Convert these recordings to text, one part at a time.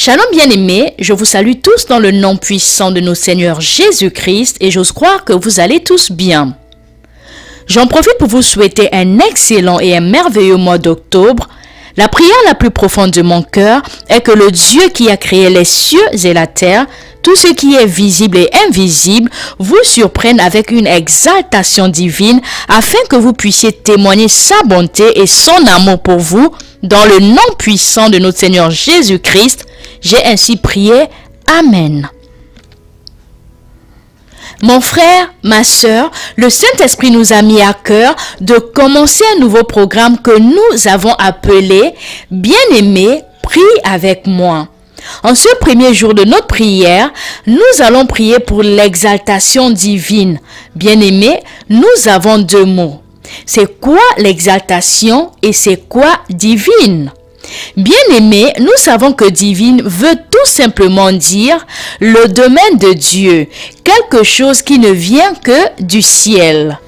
Shalom bien-aimés, je vous salue tous dans le nom puissant de notre Seigneur Jésus-Christ et j'ose croire que vous allez tous bien. J'en profite pour vous souhaiter un excellent et un merveilleux mois d'octobre. La prière la plus profonde de mon cœur est que le Dieu qui a créé les cieux et la terre, tout ce qui est visible et invisible, vous surprenne avec une exaltation divine afin que vous puissiez témoigner sa bonté et son amour pour vous. Dans le nom puissant de notre Seigneur Jésus-Christ, j'ai ainsi prié. Amen. Mon frère, ma sœur, le Saint-Esprit nous a mis à cœur de commencer un nouveau programme que nous avons appelé « Bien-aimé, prie avec moi ». En ce premier jour de notre prière, nous allons prier pour l'exaltation divine. Bien-aimé, nous avons deux mots. C'est quoi l'exaltation et c'est quoi divine? Bien-aimé, nous savons que divine veut tout simplement dire le domaine de Dieu, quelque chose qui ne vient que du ciel.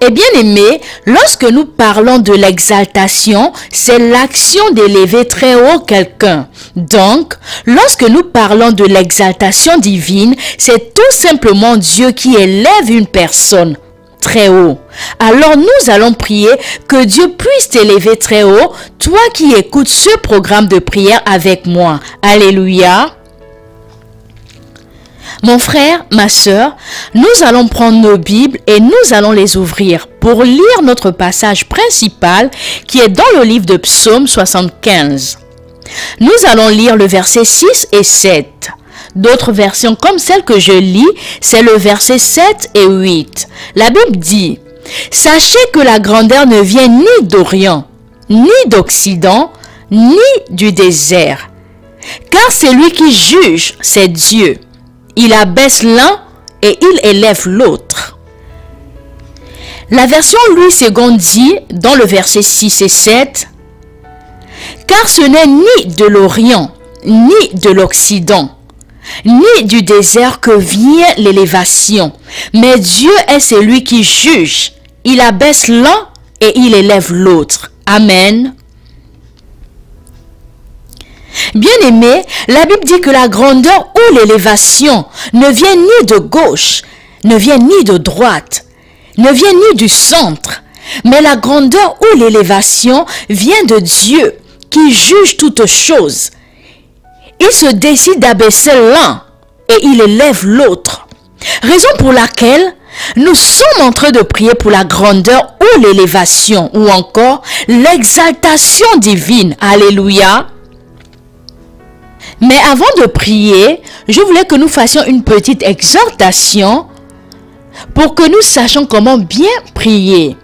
Et bien aimé, lorsque nous parlons de l'exaltation, c'est l'action d'élever très haut quelqu'un. Donc, lorsque nous parlons de l'exaltation divine, c'est tout simplement Dieu qui élève une personne très haut. Alors nous allons prier que Dieu puisse t'élever très haut, toi qui écoutes ce programme de prière avec moi. Alléluia. Mon frère, ma sœur, nous allons prendre nos Bibles et nous allons les ouvrir pour lire notre passage principal qui est dans le livre de Psaume 75. Nous allons lire le verset 6 et 7. D'autres versions comme celle que je lis, c'est le verset 7 et 8. La Bible dit, « Sachez que la grandeur ne vient ni d'Orient, ni d'Occident, ni du désert. Car celui qui juge, c'est Dieu. Il abaisse l'un et il élève l'autre. » La version Louis II dit, dans le verset 6 et 7, « Car ce n'est ni de l'Orient, ni de l'Occident, ni du désert que vient l'élévation, mais Dieu est celui qui juge. Il abaisse l'un et il élève l'autre. » Amen. Bien-aimé, la Bible dit que la grandeur ou l'élévation ne vient ni de gauche, ne vient ni de droite, ne vient ni du centre, mais la grandeur ou l'élévation vient de Dieu qui juge toutes choses. Il se décide d'abaisser l'un et il élève l'autre. Raison pour laquelle nous sommes en train de prier pour la grandeur ou l'élévation ou encore l'exaltation divine. Alléluia. Mais avant de prier, je voulais que nous fassions une petite exhortation pour que nous sachions comment bien prier.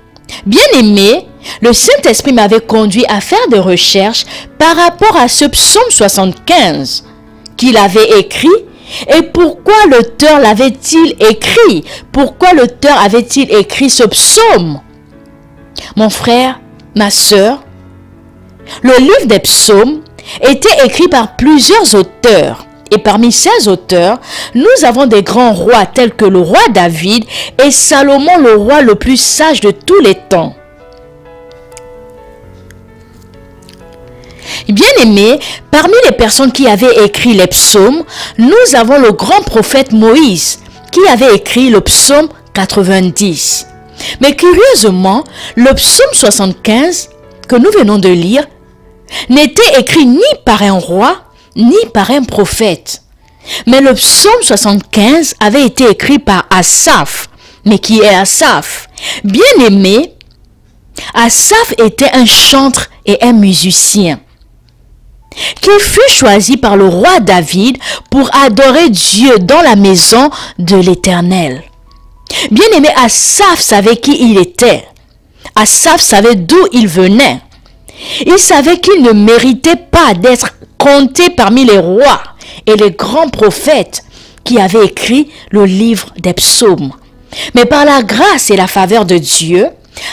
Bien-aimé, le Saint-Esprit m'avait conduit à faire des recherches par rapport à ce psaume 75 qu'il avait écrit et pourquoi l'auteur l'avait-il écrit? Pourquoi l'auteur avait-il écrit ce psaume? Mon frère, ma sœur, le livre des psaumes était écrit par plusieurs auteurs. Et parmi ces auteurs, nous avons des grands rois tels que le roi David et Salomon, le roi le plus sage de tous les temps. Bien-aimés, parmi les personnes qui avaient écrit les psaumes, nous avons le grand prophète Moïse qui avait écrit le psaume 90. Mais curieusement, le psaume 75 que nous venons de lire n'était écrit ni par un roi, ni par un prophète. Mais le psaume 75 avait été écrit par Asaph. Mais qui est Asaph? Bien-aimé, Asaph était un chanteur et un musicien qui fut choisi par le roi David pour adorer Dieu dans la maison de l'Éternel. Bien-aimé, Asaph savait qui il était. Asaph savait d'où il venait. Il savait qu'il ne méritait pas d'être compté parmi les rois et les grands prophètes qui avaient écrit le livre des psaumes. Mais par la grâce et la faveur de Dieu,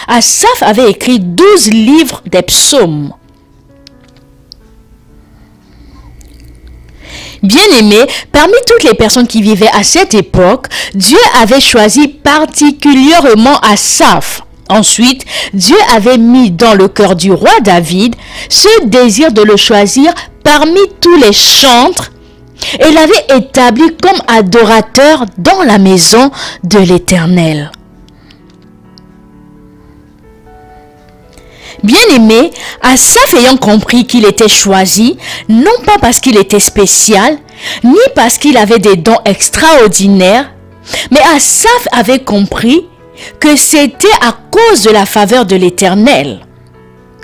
Asaph avait écrit 12 livres des psaumes. Bien-aimé, parmi toutes les personnes qui vivaient à cette époque, Dieu avait choisi particulièrement Asaph. Ensuite, Dieu avait mis dans le cœur du roi David ce désir de le choisir parmi tous les chantres et l'avait établi comme adorateur dans la maison de l'Éternel. Bien-aimé, Asaph ayant compris qu'il était choisi, non pas parce qu'il était spécial, ni parce qu'il avait des dons extraordinaires, mais Asaph avait compris que c'était à cause de la faveur de l'Éternel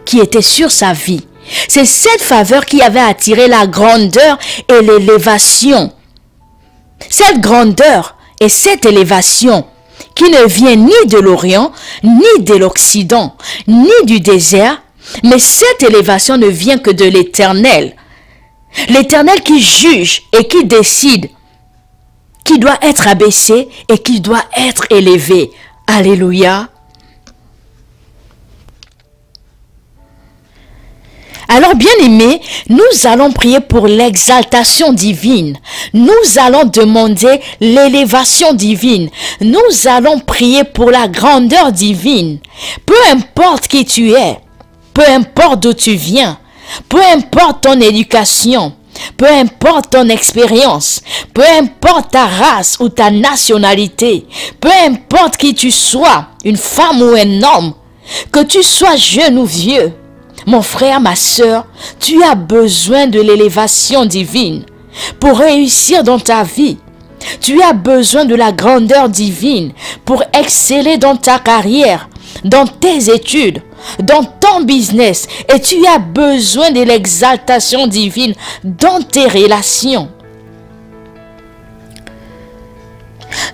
qui était sur sa vie. C'est cette faveur qui avait attiré la grandeur et l'élévation. Cette grandeur et cette élévation qui ne vient ni de l'Orient, ni de l'Occident, ni du désert, mais cette élévation ne vient que de l'Éternel. L'Éternel qui juge et qui décide, qui doit être abaissé et qui doit être élevé. Alléluia. Alors, bien-aimés, nous allons prier pour l'exaltation divine. Nous allons demander l'élévation divine. Nous allons prier pour la grandeur divine. Peu importe qui tu es, peu importe d'où tu viens, peu importe ton éducation, peu importe ton expérience, peu importe ta race ou ta nationalité, peu importe qui tu sois, une femme ou un homme, que tu sois jeune ou vieux, mon frère, ma sœur, tu as besoin de l'élévation divine pour réussir dans ta vie. Tu as besoin de la grandeur divine pour exceller dans ta carrière, dans tes études, dans ton business. Et tu as besoin de l'exaltation divine dans tes relations.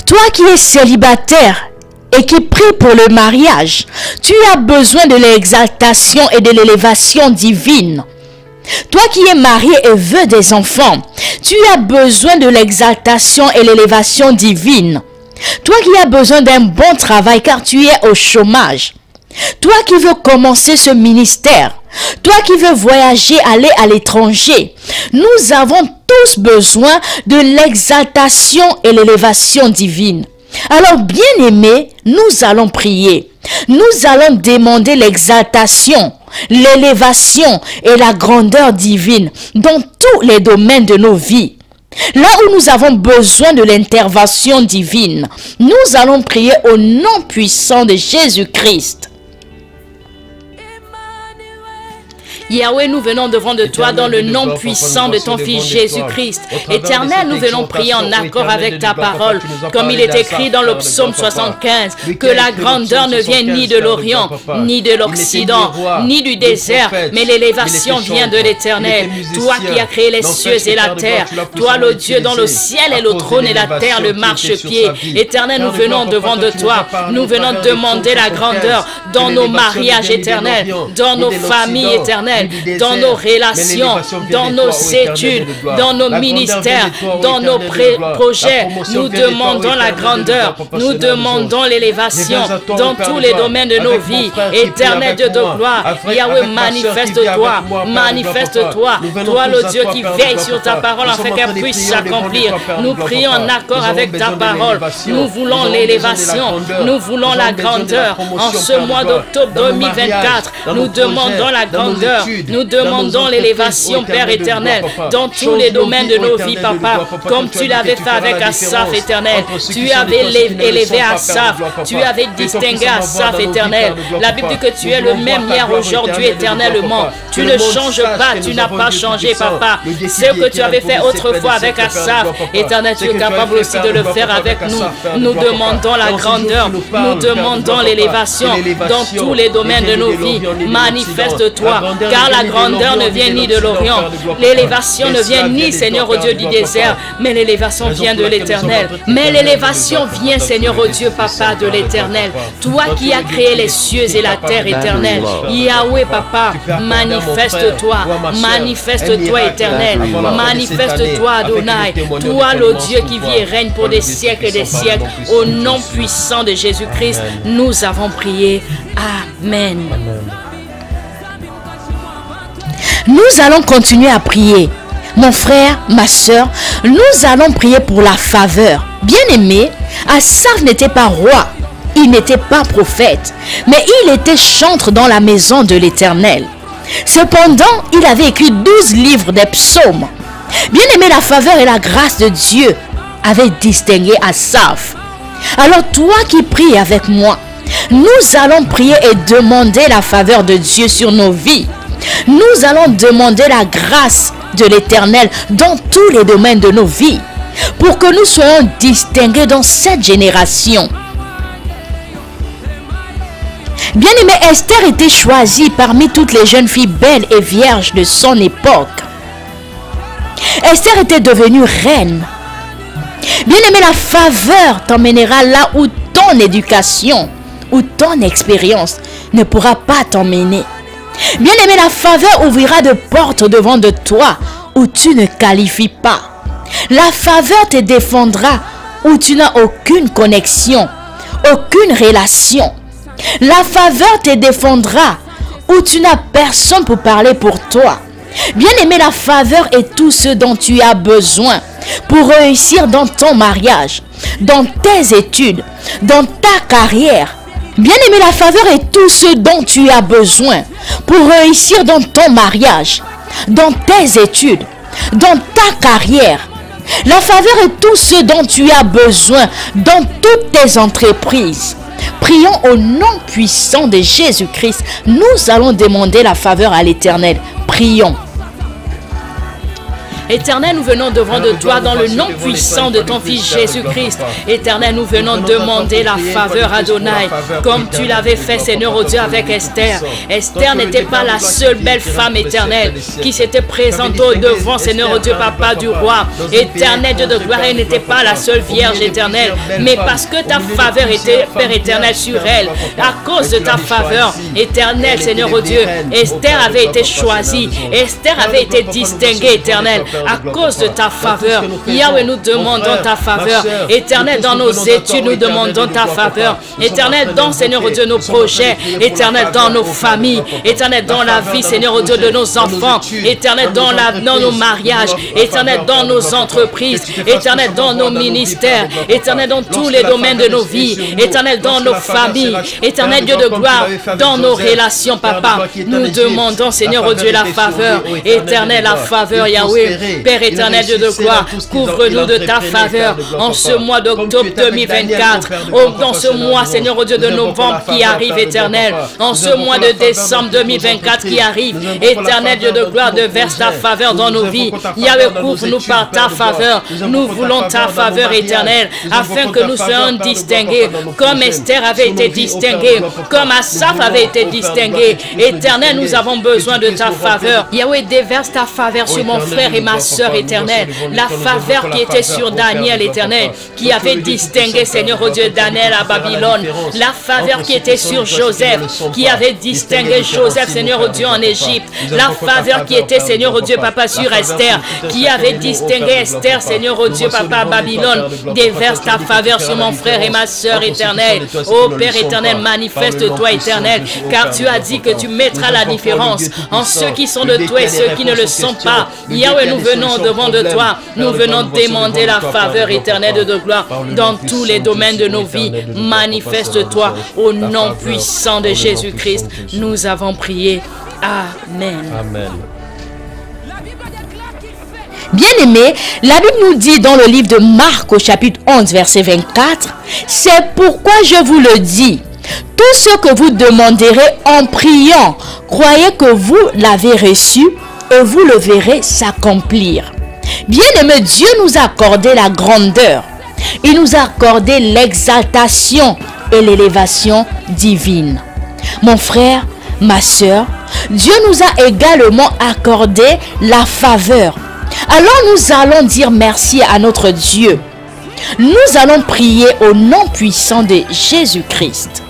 Toi qui es célibataire et qui prie pour le mariage, tu as besoin de l'exaltation et de l'élévation divine. Toi qui es marié et veux des enfants, tu as besoin de l'exaltation et l'élévation divine. Toi qui as besoin d'un bon travail car tu es au chômage. Toi qui veux commencer ce ministère. Toi qui veux voyager, aller à l'étranger. Nous avons tous besoin de l'exaltation et l'élévation divine. Alors, bien-aimés, nous allons prier. Nous allons demander l'exaltation, l'élévation et la grandeur divine dans tous les domaines de nos vies. Là où nous avons besoin de l'intervention divine, nous allons prier au nom puissant de Jésus-Christ. Yahweh, nous venons devant de toi dans le nom puissant de ton Fils Jésus-Christ. Éternel, nous venons prier en accord avec ta parole, comme il est écrit dans le psaume 75, que la grandeur ne vient ni de l'Orient, ni de l'Occident, ni du désert, mais l'élévation vient de l'Éternel. Toi qui as créé les cieux et la terre, toi le Dieu dont le ciel est le trône et la terre le marchepied. Éternel, nous venons devant de toi, nous venons demander la grandeur dans nos mariages éternels, dans nos familles éternelles, dans nos relations, dans nos études, dans nos ministères, dans nos projets. Nous demandons la grandeur, nous demandons l'élévation dans tous les domaines de nos vies. Éternel Dieu de gloire, Yahweh, manifeste-toi, manifeste-toi. Toi le Dieu qui veille sur ta parole afin qu'elle puisse s'accomplir. Nous prions en accord avec ta parole. Nous voulons l'élévation, nous voulons la grandeur. En ce mois d'octobre 2024, nous demandons la grandeur. Nous demandons l'élévation, Père éternel, dans tous les domaines de nos vies, Papa, comme tu l'avais fait avec Asaph, éternel. Tu avais élevé Asaph, tu avais distingué Asaph, éternel. La Bible dit que tu es le même hier, aujourd'hui, éternellement. Tu ne changes pas, tu n'as pas changé, Papa. Ce que tu avais fait autrefois avec Asaph, éternel, tu es capable aussi de le faire avec nous. Nous demandons la grandeur, nous demandons l'élévation dans tous les domaines de nos vies. Manifeste-toi, car la grandeur ne vient ni de l'Orient, l'élévation ne vient ni, Seigneur, au Dieu du désert, mais l'élévation vient de l'Éternel. Mais l'élévation vient, Seigneur, au Dieu, Papa, de l'Éternel. Toi qui as créé les cieux et la terre éternelle. Yahweh, Papa, manifeste-toi, manifeste-toi, éternel. Manifeste-toi, Adonai. Toi, le Dieu qui vit et règne pour des siècles et des siècles. Au nom puissant de Jésus-Christ, nous avons prié. Amen. Nous allons continuer à prier. Mon frère, ma soeur, nous allons prier pour la faveur. Bien-aimé, Asaph n'était pas roi, il n'était pas prophète, mais il était chantre dans la maison de l'Éternel. Cependant, il avait écrit 12 livres des psaumes. Bien aimé, la faveur et la grâce de Dieu avaient distingué Asaph. Alors toi qui pries avec moi, nous allons prier et demander la faveur de Dieu sur nos vies. Nous allons demander la grâce de l'Éternel dans tous les domaines de nos vies, pour que nous soyons distingués dans cette génération. Bien-aimé, Esther était choisie parmi toutes les jeunes filles belles et vierges de son époque. Esther était devenue reine. Bien-aimé, la faveur t'emmènera là où ton éducation ou ton expérience ne pourra pas t'emmener. Bien-aimé, la faveur ouvrira de portes devant de toi où tu ne qualifies pas. La faveur te défendra où tu n'as aucune connexion, aucune relation. La faveur te défendra où tu n'as personne pour parler pour toi. Bien-aimé, la faveur est tout ce dont tu as besoin pour réussir dans ton mariage, dans tes études, dans ta carrière. Bien-aimé, la faveur est tout ce dont tu as besoin pour réussir dans ton mariage, dans tes études, dans ta carrière. La faveur est tout ce dont tu as besoin dans toutes tes entreprises. Prions au nom puissant de Jésus-Christ. Nous allons demander la faveur à l'Éternel. Prions. Éternel, nous venons devant de toi dans le nom puissant de ton Fils Jésus-Christ. Éternel, nous venons demander la faveur Adonai, comme tu l'avais fait, Seigneur, au Dieu, avec Esther. Esther n'était pas la seule belle femme éternelle qui s'était présentée au devant, Seigneur, au Dieu, Papa du roi. Éternel, Dieu de gloire, elle n'était pas la seule vierge éternelle, mais parce que ta faveur était, Père éternel, sur elle, à cause de ta faveur éternelle, Seigneur, au Dieu, Esther avait été choisie, Esther avait été distinguée, éternelle, à cause de ta faveur. Yahweh, nous demandons ta faveur. Éternel, dans nos études, nous demandons ta faveur. Éternel, dans, Seigneur, au Dieu, nos projets. Éternel, dans nos familles. Éternel, dans la vie, Seigneur, au Dieu, de nos enfants. Éternel, dans nos mariages. Éternel, dans nos entreprises. Éternel, dans nos ministères. Éternel, dans tous les domaines de nos vies. Éternel, dans nos familles. Éternel, Dieu de gloire, dans nos relations, Papa. Nous demandons, Seigneur, au Dieu, la faveur. Éternel, la faveur, Yahweh. Père éternel, Dieu de gloire, couvre-nous de ta faveur en ce mois d'octobre 2024. Dans ce mois, Seigneur, au Dieu de novembre qui arrive, éternel. En ce mois de décembre 2024 qui arrive, éternel Dieu de gloire, déverse ta faveur dans nos vies. Yahweh, couvre-nous par ta faveur. Nous voulons ta faveur éternelle afin que nous soyons distingués comme Esther avait été distinguée, comme Asaph avait été distingué. Éternel, nous avons besoin de ta faveur. Yahweh, déverse ta faveur sur mon frère et ma sœur éternelle, la faveur qui était sur Daniel éternel, qui avait distingué, Seigneur, au Dieu, Daniel à Babylone, la faveur qui était sur Joseph, qui avait distingué Joseph, Seigneur, au Dieu, en Égypte, la faveur qui était, Seigneur, au Dieu, Papa, sur Esther, qui avait distingué Esther, Seigneur, au Dieu, Papa, à Babylone. Déverse ta faveur sur mon frère et ma sœur éternelle. Ô Père éternel, manifeste-toi éternel, car tu as dit que tu mettras la différence en ceux qui sont de toi et ceux qui ne le sont pas. Yahweh, nous venons devant de toi, nous venons demander la faveur éternelle de gloire dans tous les domaines de nos vies. Manifeste-toi au nom puissant de Jésus-Christ. Nous avons prié. Amen. Amen. Bien-aimés, la Bible nous dit dans le livre de Marc au chapitre 11 verset 24, « C'est pourquoi je vous le dis, tout ce que vous demanderez en priant, croyez que vous l'avez reçu et vous le verrez s'accomplir. » Bien-aimé, Dieu nous a accordé la grandeur. Il nous a accordé l'exaltation et l'élévation divine. Mon frère, ma soeur, Dieu nous a également accordé la faveur. Alors nous allons dire merci à notre Dieu. Nous allons prier au nom puissant de Jésus-Christ.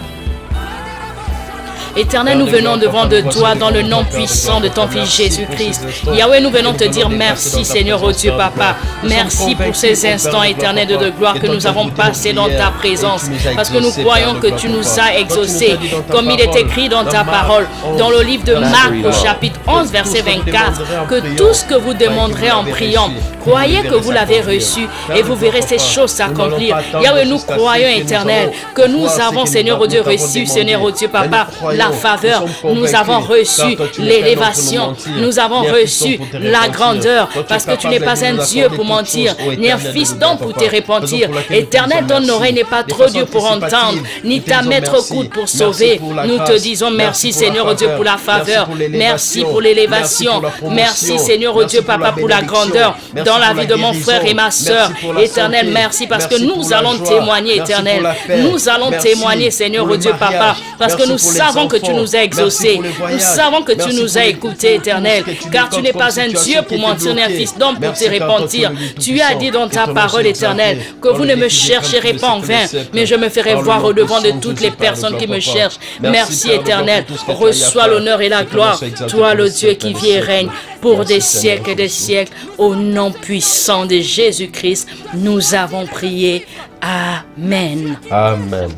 Éternel, nous venons devant de toi dans le nom puissant de ton Fils Jésus-Christ. Yahweh, nous venons te dire merci, Seigneur, oh Dieu, Papa. Merci pour ces instants éternels de gloire que nous avons passés dans ta présence. Parce que nous croyons que tu nous as exaucés, comme il est écrit dans ta parole, dans le livre de Marc au chapitre 11, verset 24, que tout ce que vous demanderez en priant, croyez que vous l'avez reçu et vous verrez ces choses s'accomplir. Yahweh, nous croyons, éternel, que nous avons, Seigneur, oh Dieu, reçu, Seigneur, oh Dieu, Papa, la faveur, nous avons reçu l'élévation, nous avons reçu la grandeur, parce que tu n'es pas un Dieu pour mentir, ni un fils d'homme pour te repentir. Éternel, ton oreille n'est pas trop dure pour entendre, ni ta maître coude pour sauver. Nous te disons merci, Seigneur Dieu, pour la faveur, merci pour l'élévation, merci, Seigneur Dieu, Papa, pour la grandeur dans la vie de mon frère et ma soeur. Éternel, merci, parce que nous allons témoigner, Éternel. Nous allons témoigner, Seigneur Dieu, Papa, parce que nous savons que tu nous as exaucés. Nous savons que tu nous as écoutés, Éternel, car tu n'es pas un Dieu pour mentir, ni un fils d'homme pour te repentir. Tu as dit dans ta parole, Éternel, que vous ne me chercherez pas en vain, mais je me ferai voir au devant de toutes les personnes qui me cherchent. Merci, Éternel. Reçois l'honneur et la gloire, toi le Dieu qui vit et règne pour des siècles et des siècles. Au nom puissant de Jésus-Christ, nous avons prié. Amen. Amen.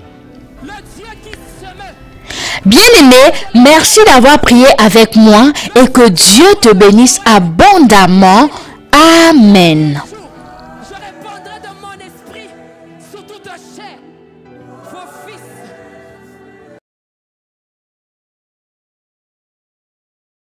Bien-aimé, merci d'avoir prié avec moi et que Dieu te bénisse abondamment. Amen.